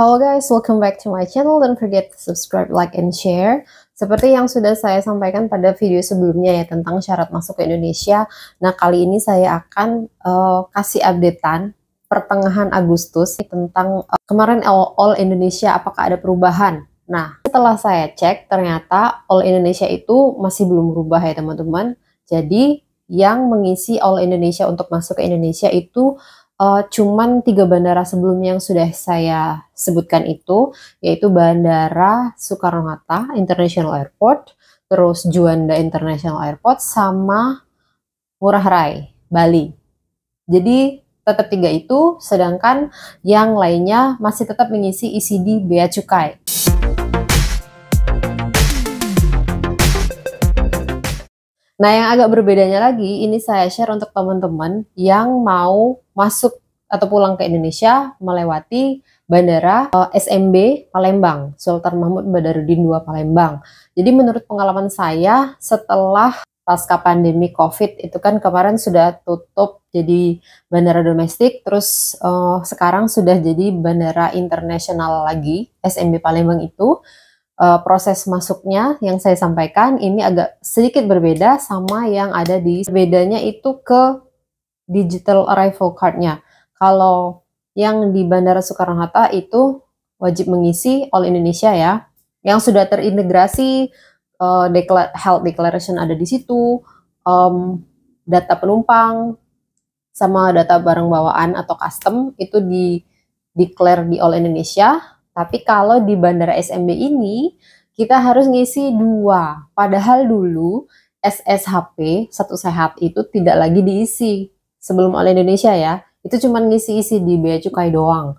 Halo guys, welcome back to my channel. Don't forget to subscribe, like, and share. Seperti yang sudah saya sampaikan pada video sebelumnya ya tentang syarat masuk ke Indonesia. Nah, kali ini saya akan kasih updatean pertengahan Agustus tentang kemarin All Indonesia apakah ada perubahan. Nah, setelah saya cek ternyata All Indonesia itu masih belum berubah ya teman-teman. Jadi yang mengisi All Indonesia untuk masuk ke Indonesia itu cuman 3 bandara sebelumnya yang sudah saya sebutkan itu, yaitu Bandara Soekarno-Hatta International Airport, terus Juanda International Airport, sama Ngurah Rai, Bali. Jadi tetap 3 itu, sedangkan yang lainnya masih tetap mengisi ECD Bea Cukai. Nah, yang agak berbedanya lagi, ini saya share untuk teman-teman yang mau masuk atau pulang ke Indonesia melewati Bandara SMB Palembang, Sultan Mahmud Badarudin II Palembang. Jadi menurut pengalaman saya, setelah pasca pandemi COVID itu kan kemarin sudah tutup jadi bandara domestik, terus sekarang sudah jadi bandara internasional lagi, SMB Palembang itu. Proses masuknya yang saya sampaikan ini agak sedikit berbeda sama yang ada di bedanya itu ke digital arrival card-nya. Kalau yang di Bandara Soekarno-Hatta itu wajib mengisi All Indonesia ya, yang sudah terintegrasi health declaration ada di situ, data penumpang sama data barang bawaan atau custom itu di declare di All Indonesia. Tapi kalau di Bandara SMB ini, kita harus ngisi 2. Padahal dulu SSHP, Satu Sehat itu tidak lagi diisi. Sebelum All Indonesia ya, itu cuma ngisi-isi di Bea Cukai doang.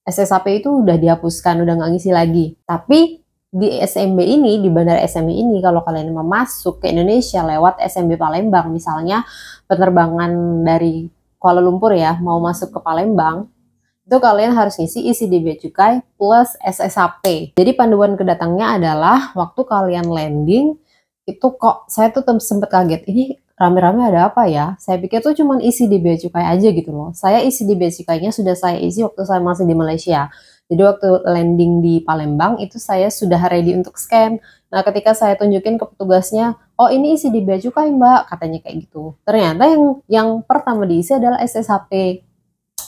SSHP itu udah dihapuskan, udah nggak ngisi lagi. Tapi di SMB ini, di Bandara SMB ini, kalau kalian mau masuk ke Indonesia lewat SMB Palembang, misalnya penerbangan dari Kuala Lumpur ya, mau masuk ke Palembang, itu kalian harus ngisi ECD Bea Cukai plus SSHP. Jadi panduan kedatangnya adalah waktu kalian landing, itu kok saya tuh sempat kaget, ini rame-rame ada apa ya? Saya pikir tuh cuma ECD Bea Cukai aja gitu loh. Saya ECD Bea Cukainya sudah saya isi waktu saya masih di Malaysia. Jadi waktu landing di Palembang itu saya sudah ready untuk scan. Nah ketika saya tunjukin ke petugasnya, oh ini ECD Bea Cukai mbak, katanya kayak gitu. Ternyata yang pertama diisi adalah SSHP.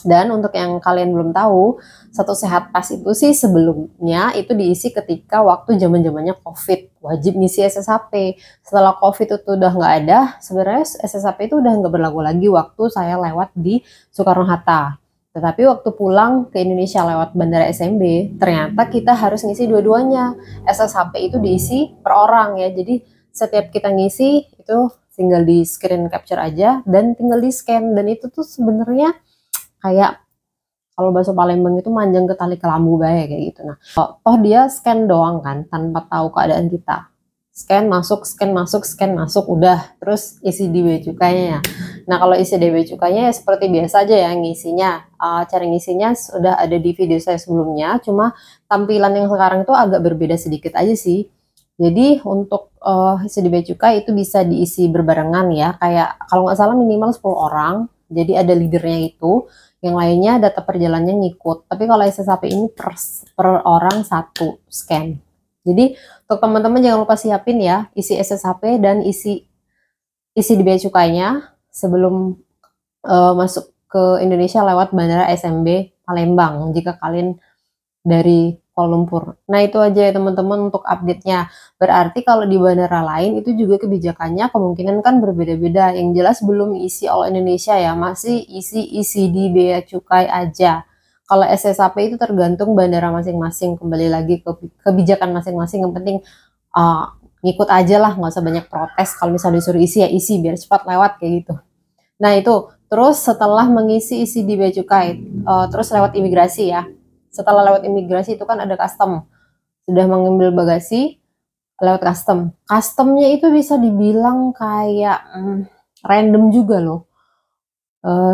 Dan untuk yang kalian belum tahu, Satu Sehat Pas itu sih sebelumnya itu diisi ketika waktu zaman-zamannya COVID, wajib ngisi SSHP. Setelah COVID itu udah nggak ada, sebenarnya SSHP itu udah nggak berlaku lagi waktu saya lewat di Soekarno-Hatta. Tetapi waktu pulang ke Indonesia lewat Bandara SMB, ternyata kita harus ngisi dua-duanya. SSHP itu diisi per orang ya, jadi setiap kita ngisi itu tinggal di screen capture aja dan tinggal di scan, dan itu tuh sebenarnya kayak kalau bahasa Palembang itu manjang ke tali kelambu bae kayak gitu. Nah, toh dia scan doang kan tanpa tahu keadaan kita. Scan masuk, udah. Terus isi di bea cukainya ya. Nah, kalau isi di bea cukainya ya seperti biasa aja ya ngisinya. Cara ngisinya sudah ada di video saya sebelumnya, cuma tampilan yang sekarang itu agak berbeda sedikit aja sih. Jadi untuk isi di bea cukai itu bisa diisi berbarengan ya, kayak kalau nggak salah minimal 10 orang. Jadi ada leadernya itu, yang lainnya data perjalanannya ngikut. Tapi kalau SSHP ini per orang 1 scan. Jadi untuk teman-teman jangan lupa siapin ya isi SSHP dan isi di bea cukainya sebelum masuk ke Indonesia lewat Bandara SMB Palembang jika kalian dari Kuala Lumpur. Nah itu aja ya teman-teman untuk update-nya. Berarti kalau di bandara lain itu juga kebijakannya kemungkinan kan berbeda-beda. Yang jelas belum isi All Indonesia ya, masih isi di Bea Cukai aja. Kalau SSHP itu tergantung bandara masing-masing, kembali lagi ke kebijakan masing-masing. Yang penting ngikut aja lah, nggak usah banyak protes. Kalau misalnya disuruh isi ya isi biar cepat lewat kayak gitu. Nah itu, terus setelah mengisi isi di Bea Cukai, terus lewat imigrasi ya. Setelah lewat imigrasi itu kan ada custom. Sudah mengambil bagasi, lewat custom. Customnya itu bisa dibilang kayak random juga loh.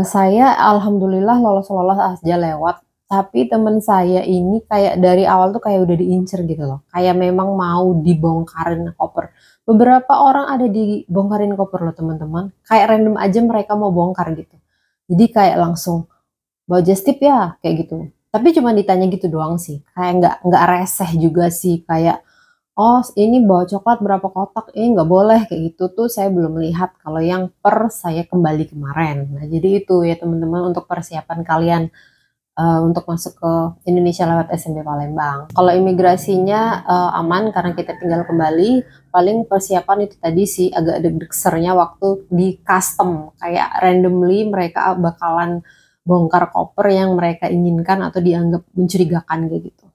Saya alhamdulillah lolos-lolos aja lewat. Tapi temen saya ini kayak dari awal tuh kayak udah diincer gitu loh. Kayak memang mau dibongkarin koper. Beberapa orang ada dibongkarin koper loh teman-teman. Kayak random aja mereka mau bongkar gitu. Jadi kayak langsung bawa just tip ya kayak gitu. Tapi cuma ditanya gitu doang sih, kayak nggak reseh juga sih, kayak, "Oh ini bawa coklat berapa kotak? Nggak boleh," kayak gitu tuh saya belum lihat kalau yang per saya kembali kemarin. Nah jadi itu ya teman-teman untuk persiapan kalian, untuk masuk ke Indonesia lewat SMB Palembang. Kalau imigrasinya, aman karena kita tinggal kembali, paling persiapan itu tadi sih agak deg-degernya waktu di custom, kayak randomly mereka bakalan bongkar koper yang mereka inginkan atau dianggap mencurigakan kayak gitu.